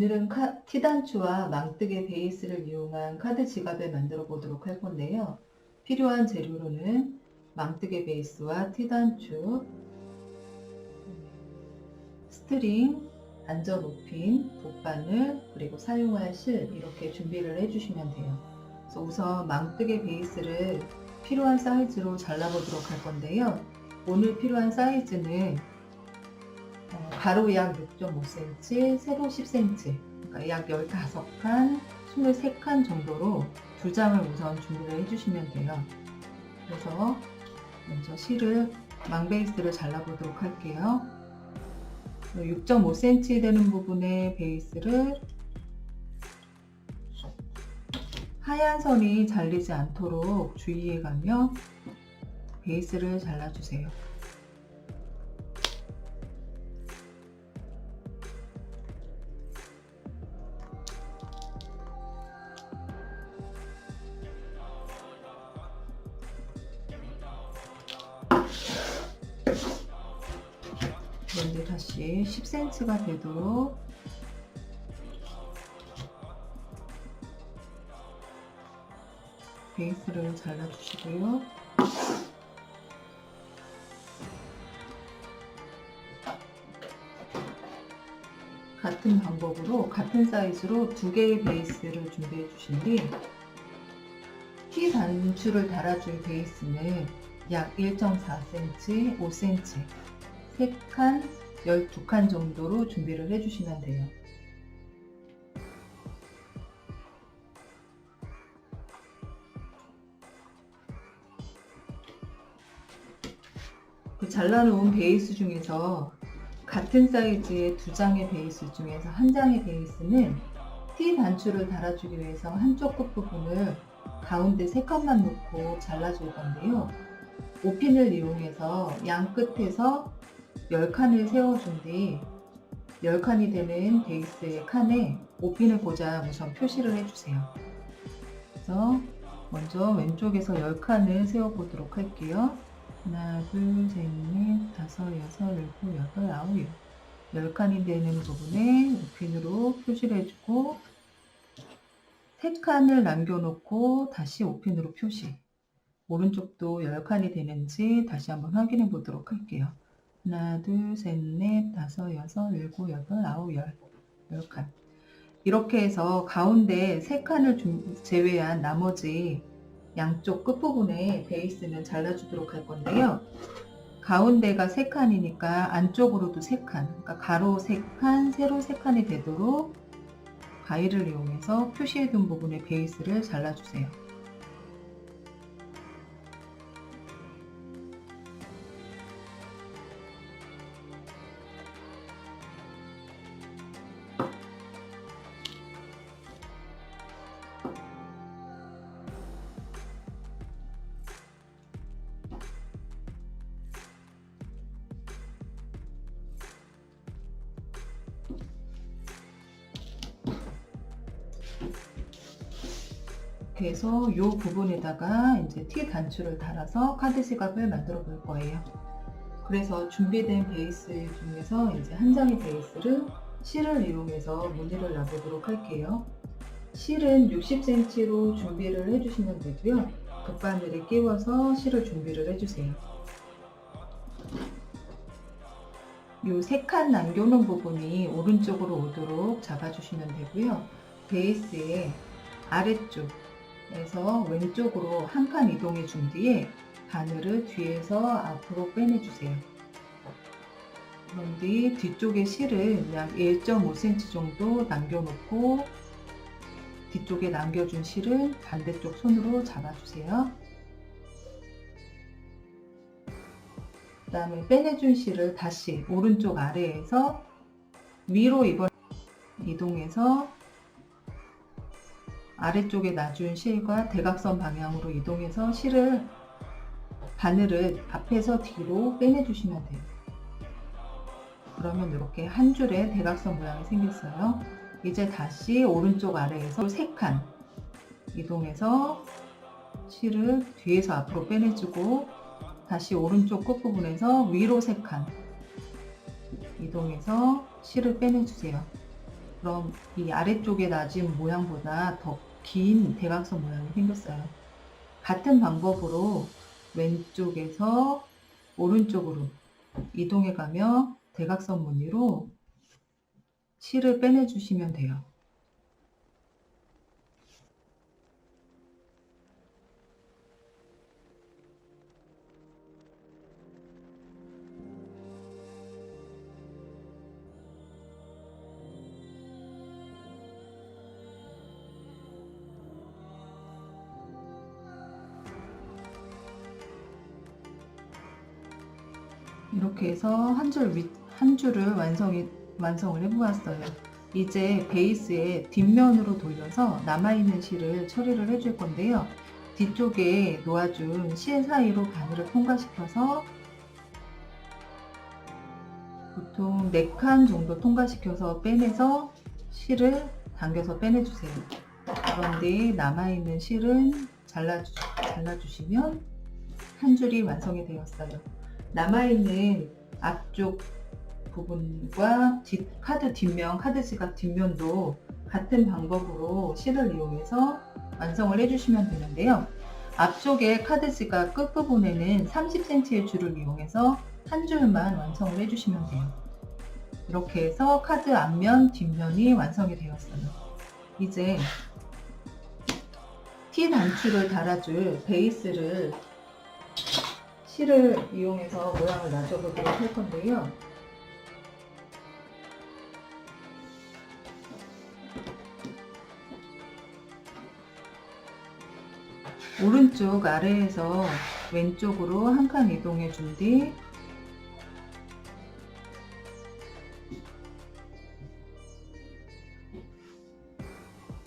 오늘은 T단추와 망뜨개 베이스를 이용한 카드 지갑을 만들어 보도록 할 건데요. 필요한 재료로는 망뜨개 베이스와 T단추, 스트링, 안전 옷핀, 돗바늘, 그리고 사용할 실 이렇게 준비를 해주시면 돼요. 그래서 우선 망뜨개 베이스를 필요한 사이즈로 잘라보도록 할 건데요. 오늘 필요한 사이즈는 가로 약 6.5cm, 세로 10cm, 그러니까 약 15칸, 23칸 정도로 2장을 우선 준비를 해주시면 돼요. 그래서 먼저 실을, 망베이스를 잘라보도록 할게요. 6.5cm 되는 부분의 베이스를 하얀 선이 잘리지 않도록 주의해가며 베이스를 잘라주세요. 그런데 다시 10cm가 되도록 베이스를 잘라주시고요. 같은 방법으로 같은 사이즈로 2개의 베이스를 준비해 주신 뒤 T 단추를 달아줄 베이스는 약 1.4cm, 5cm, 3칸, 12칸 정도로 준비를 해주시면 돼요. 그 잘라놓은 베이스 중에서 같은 사이즈의 2장의 베이스 중에서 한 장의 베이스는 T 단추를 달아주기 위해서 한쪽 끝부분을 가운데 3칸만 놓고 잘라줄 건데요. 옷핀을 이용해서 양 끝에서 10칸을 세워준 뒤 10칸이 되는 베이스의 칸에 옷핀을 꽂아 우선 표시를 해주세요. 그래서 먼저 왼쪽에서 10칸을 세워보도록 할게요. 하나, 둘, 셋, 넷, 다섯, 여섯, 일곱, 여덟, 아홉, 열. 10칸이 되는 부분에 옷핀으로 표시를 해주고 3칸을 남겨놓고 다시 옷핀으로 표시. 오른쪽도 10칸이 되는지 다시 한번 확인해 보도록 할게요. 하나, 둘, 셋, 넷, 다섯, 여섯, 일곱, 여덟, 아홉, 열. 10칸. 이렇게 해서 가운데 3칸을 제외한 나머지 양쪽 끝부분에 베이스는 잘라주도록 할 건데요. 가운데가 3칸이니까 안쪽으로도 3칸, 그러니까 가로 3칸, 세로 3칸이 되도록 가위를 이용해서 표시해둔 부분의 베이스를 잘라주세요. 이렇게 해서 이 부분에다가 이제 T 단추를 달아서 카드 지갑을 만들어 볼 거예요. 그래서 준비된 베이스 중에서 이제 한 장의 베이스를 실을 이용해서 무늬를 놔보도록 할게요. 실은 60cm로 준비를 해주시면 되고요. 돗바늘에 끼워서 실을 준비를 해주세요. 이 3칸 남겨놓은 부분이 오른쪽으로 오도록 잡아주시면 되고요. 베이스의 아래쪽에서 왼쪽으로 한 칸 이동해 준 뒤에 바늘을 뒤에서 앞으로 빼내주세요. 그런 뒤 뒤쪽의 실은 약 1.5cm 정도 남겨놓고 뒤쪽에 남겨준 실은 반대쪽 손으로 잡아주세요. 그 다음에 빼내준 실을 다시 오른쪽 아래에서 위로 이동해서 아래쪽에 놔준 실과 대각선 방향으로 이동해서 바늘을 앞에서 뒤로 빼내주시면 돼요. 그러면 이렇게 한 줄의 대각선 모양이 생겼어요. 이제 다시 오른쪽 아래에서 3칸 이동해서 실을 뒤에서 앞으로 빼내주고 다시 오른쪽 끝부분에서 위로 3칸 이동해서 실을 빼내주세요. 그럼 이 아래쪽에 낮은 모양보다 더 긴 대각선 모양이 생겼어요. 같은 방법으로 왼쪽에서 오른쪽으로 이동해 가며 대각선 무늬로 실을 빼내 주시면 돼요. 이렇게 해서 한 줄을 완성을 해보았어요. 이제 베이스에 뒷면으로 돌려서 남아있는 실을 처리를 해줄 건데요. 뒤쪽에 놓아준 실 사이로 바늘을 통과시켜서 보통 4칸 정도 통과시켜서 빼내서 실을 당겨서 빼내주세요. 그런데 남아있는 실은 잘라주시면 한 줄이 완성이 되었어요. 남아있는 앞쪽 부분과 카드 뒷면, 카드 지갑 뒷면도 같은 방법으로 실을 이용해서 완성을 해주시면 되는데요. 앞쪽에 카드 지갑 끝부분에는 30cm의 줄을 이용해서 한 줄만 완성을 해주시면 돼요. 이렇게 해서 카드 앞면, 뒷면이 완성이 되었어요. 이제 T 단추를 달아줄 베이스를 실을 이용해서 모양을 놔줘보도록 할 건데요. 오른쪽 아래에서 왼쪽으로 한 칸 이동해 준 뒤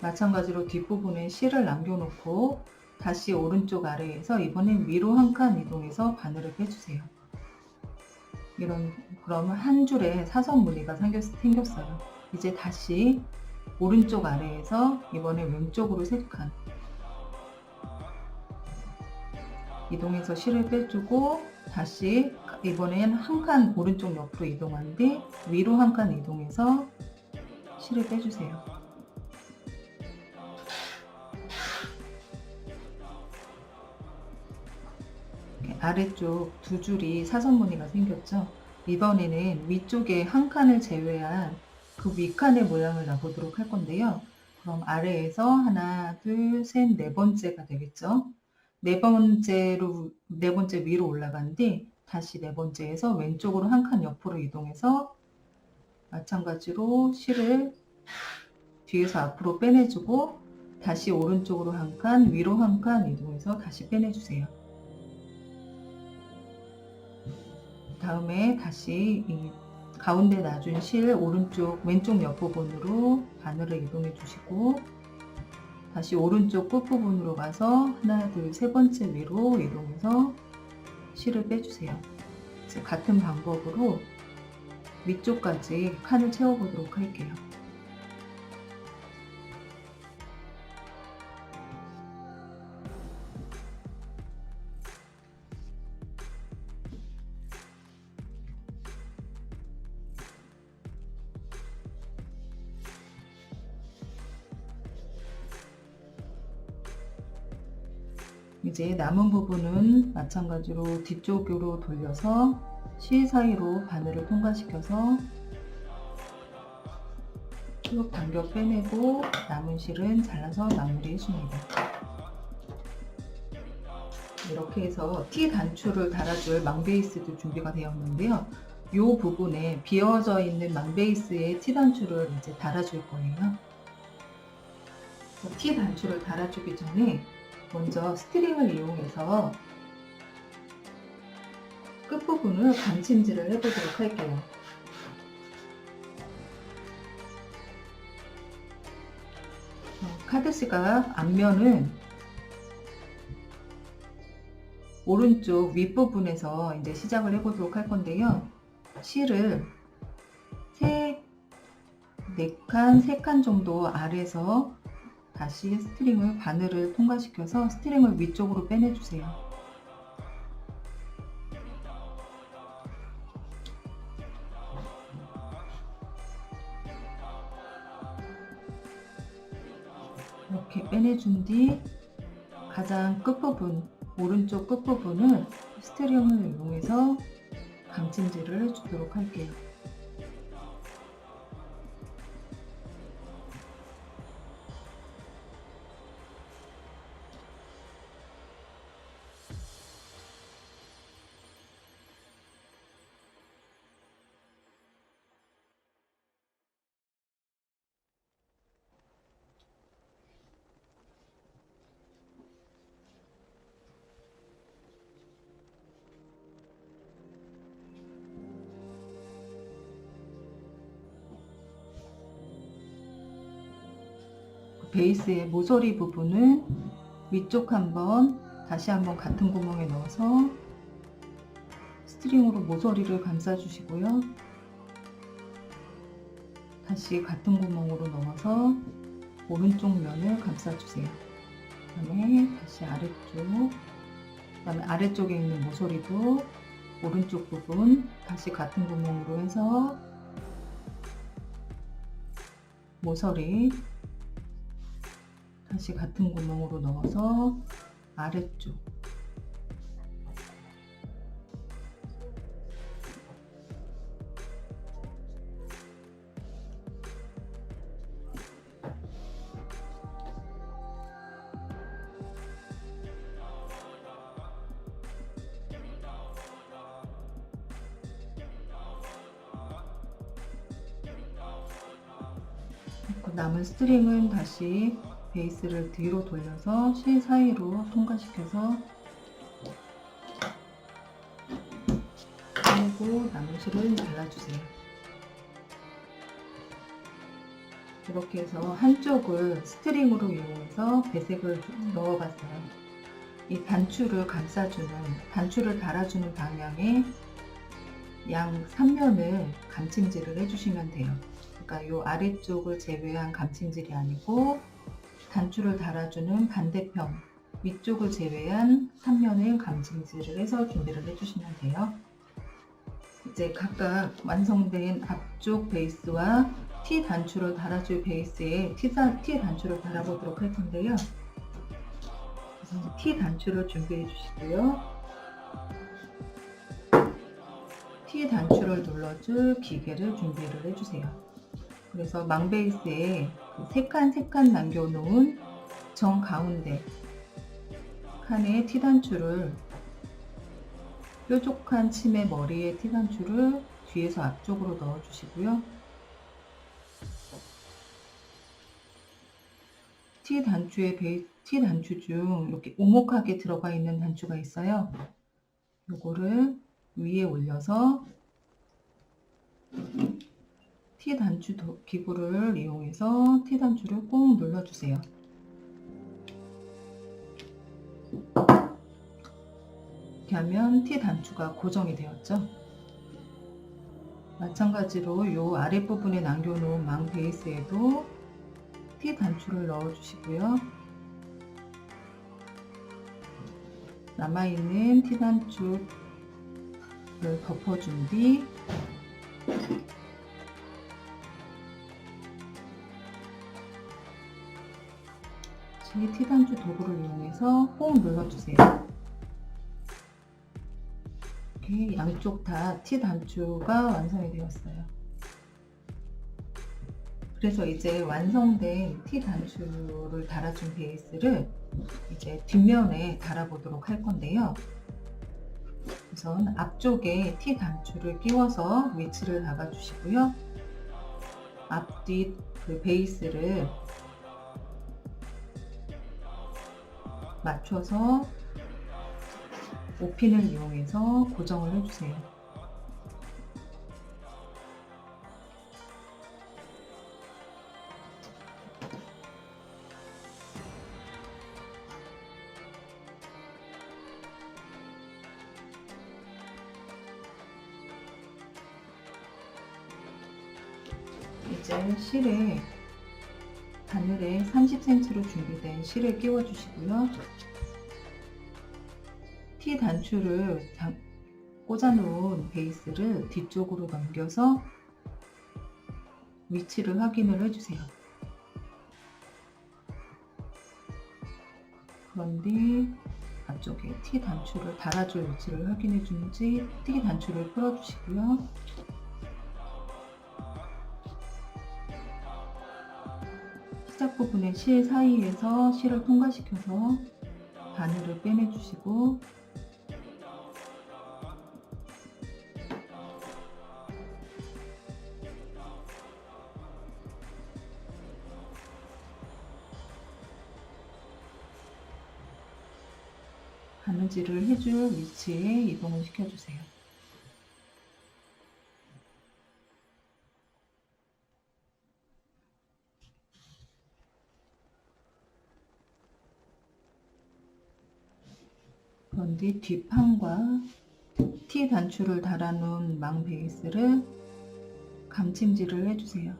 마찬가지로 뒷부분에 실을 남겨놓고 다시 오른쪽 아래에서 이번엔 위로 한 칸 이동해서 바늘을 빼주세요. 그러면 한 줄에 사선 무늬가 생겼어요. 이제 다시 오른쪽 아래에서 이번에 왼쪽으로 3칸 이동해서 실을 빼주고 다시 이번엔 한 칸 오른쪽 옆으로 이동한 뒤 위로 한 칸 이동해서 실을 빼주세요. 아래쪽 두 줄이 사선 무늬가 생겼죠. 이번에는 위쪽에 한 칸을 제외한 그 윗칸의 모양을 놔보도록 할 건데요. 그럼 아래에서 하나, 둘, 셋, 네 번째가 되겠죠. 네 번째 위로 올라간 뒤 다시 네 번째에서 왼쪽으로 한 칸 옆으로 이동해서 마찬가지로 실을 뒤에서 앞으로 빼내주고 다시 오른쪽으로 한 칸, 위로 한 칸 이동해서 다시 빼내주세요. 다음에 다시 이 가운데 놔준 실 왼쪽 옆부분으로 바늘을 이동해 주시고 다시 오른쪽 끝부분으로 가서 하나, 둘, 세 번째 위로 이동해서 실을 빼주세요. 이제 같은 방법으로 위쪽까지 칸을 채워보도록 할게요. 이제 남은 부분은 마찬가지로 뒤쪽으로 돌려서 실 사이로 바늘을 통과시켜서 쭉 당겨 빼내고 남은 실은 잘라서 마무리 해줍니다. 이렇게 해서 T 단추를 달아줄 망베이스도 준비가 되었는데요. 이 부분에 비어져 있는 망베이스에 T 단추를 이제 달아줄 거예요. T 단추를 달아주기 전에 먼저 스트링을 이용해서 끝부분을 반침질을 해보도록 할게요. 카드 지갑 앞면은 오른쪽 윗부분에서 이제 시작을 해보도록 할 건데요. 실을 4칸, 3칸 정도 아래서 다시 바늘을 통과시켜서 스트링을 위쪽으로 빼내주세요. 빼내준 뒤 가장 끝부분, 오른쪽 끝부분을 스트링을 이용해서 감침질을 해주도록 할게요. 베이스의 모서리 부분은 위쪽 한번 다시 한번 같은 구멍에 넣어서 스트링으로 모서리를 감싸 주시고요. 다시 같은 구멍으로 넣어서 오른쪽 면을 감싸 주세요. 그 다음에 다시 아래쪽, 그 다음에 아래쪽에 있는 모서리도 오른쪽 부분 다시 같은 구멍으로 해서 모서리 다시 같은 구멍으로 넣어서 아래쪽, 남은 스트링은 다시 베이스를 뒤로 돌려서 실 사이로 통과시켜서 빼고 남은 실을 잘라주세요. 이렇게 해서 한쪽을 스트링으로 이용해서 배색을 넣어봤어요. 이 단추를 감싸주는, 단추를 달아주는 방향에 양 3면을 감침질을 해주시면 돼요. 그러니까 이 아래쪽을 제외한 감침질이 아니고 단추를 달아주는 반대편 위쪽을 제외한 3면을 감침질을 해서 준비를 해주시면 돼요. 이제 각각 완성된 앞쪽 베이스와 T 단추를 달아줄 베이스에 T 단추를 달아보도록 할 텐데요. T 단추를 준비해 주시고요. T 단추를 눌러줄 기계를 준비를 해주세요. 그래서 망베이스에 3칸 남겨놓은 정 가운데 칸에 T 단추를, 뾰족한 침의 머리에 T 단추를 뒤에서 앞쪽으로 넣어 주시고요. T 단추 중 이렇게 오목하게 들어가 있는 단추가 있어요. 요거를 위에 올려서 T 단추 기구를 이용해서 T 단추를 꼭 눌러주세요. 이렇게 하면 T 단추가 고정이 되었죠. 마찬가지로 이 아랫부분에 남겨놓은 망 베이스에도 T 단추를 넣어주시고요. 남아있는 T 단추를 덮어준 뒤 T 단추 도구를 이용해서 꼭 눌러주세요. 이렇게 양쪽 다 T 단추가 완성이 되었어요. 그래서 이제 완성된 T 단추를 달아준 베이스를 이제 뒷면에 달아보도록 할 건데요. 우선 앞쪽에 T 단추를 끼워서 위치를 잡아주시고요. 앞뒤 그 베이스를 맞춰서 오핀을 이용해서 고정을 해주세요. 이제 실에 바늘에 30cm로 준비된 실을 끼워 주시고요. T 단추를 꽂아 놓은 베이스를 뒤쪽으로 넘겨서 위치를 확인을 해주세요. 그런 뒤 앞쪽에 티 단추를 달아줄 위치를 확인해 준 뒤 티 단추를 풀어주시고요. 시작 부분의 실 사이에서 실을 통과시켜서 바늘을 빼내주시고 바느질을 해줄 위치에 이동을 시켜주세요. 그런 뒤 뒷판과 티 단추를 달아놓은 망 베이스를 감침질을 해주세요.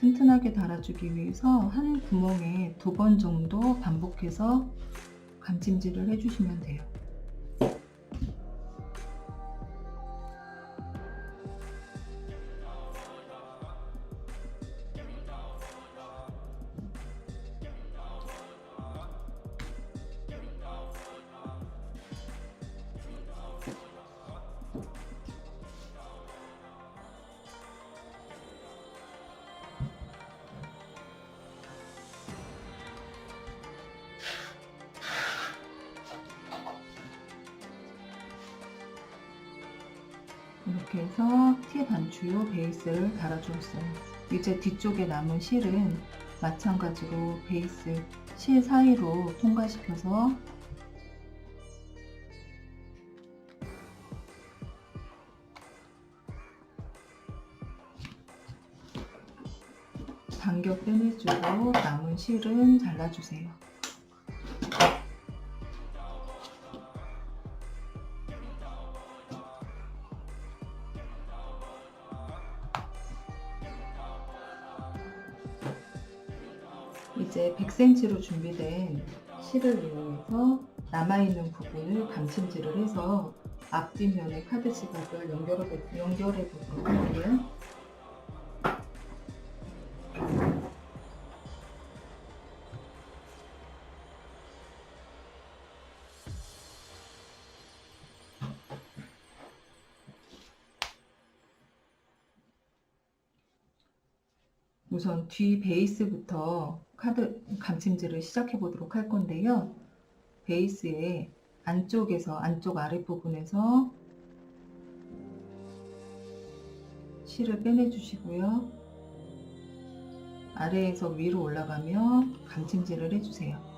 튼튼하게 달아주기 위해서 한 구멍에 2번 정도 반복해서 감침질을 해주시면 돼요. 이렇게 해서 티 단추 베이스를 달아주었어요. 이제 뒤쪽에 남은 실은 마찬가지로 베이스 실 사이로 통과시켜서 간격 빼내주고 남은 실은 잘라주세요. 이제 100cm로 준비된 실을 이용해서 남아있는 부분을 감침질을 해서 앞뒷면의 카드 지갑을 연결해 보도록 할게요. 우선 뒤 베이스부터 카드 감침질을 시작해 보도록 할 건데요. 베이스의 안쪽에서 안쪽 아랫부분에서 실을 빼내 주시고요. 아래에서 위로 올라가며 감침질을 해주세요.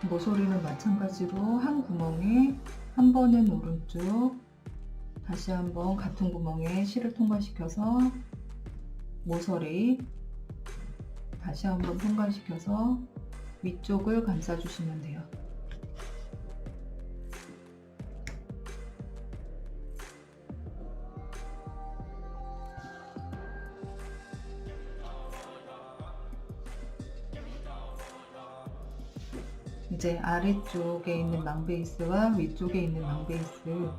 모서리는 마찬가지로 한 구멍에 한 번은 오른쪽, 다시 한번 같은 구멍에 실을 통과시켜서 모서리 다시 한번 통과시켜서 위쪽을 감싸주시면 돼요. 이제 아래쪽에 있는 망베이스와 위쪽에 있는 망베이스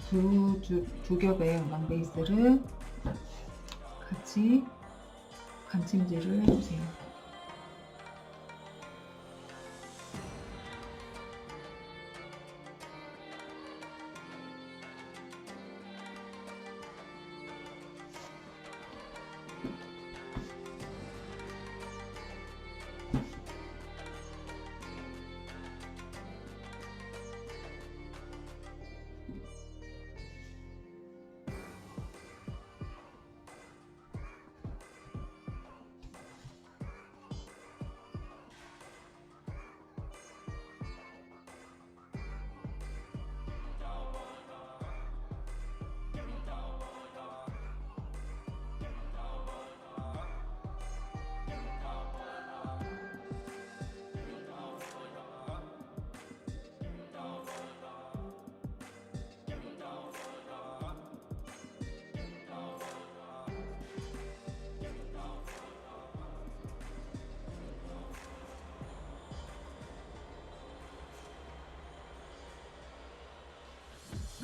두 겹의 망베이스를 같이 감침질을 해주세요.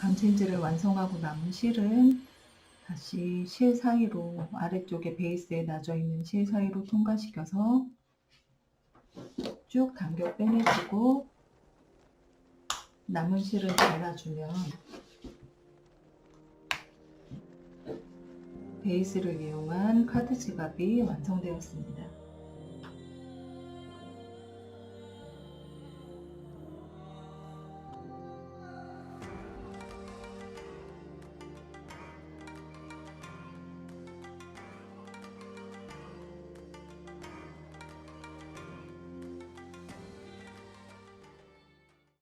감침질을 완성하고 남은 실은 다시 실 사이로, 아래쪽에 베이스에 나져 있는 실 사이로 통과시켜서 쭉 당겨 빼내주고 남은 실을 발라주면 베이스를 이용한 카드 지갑이 완성되었습니다.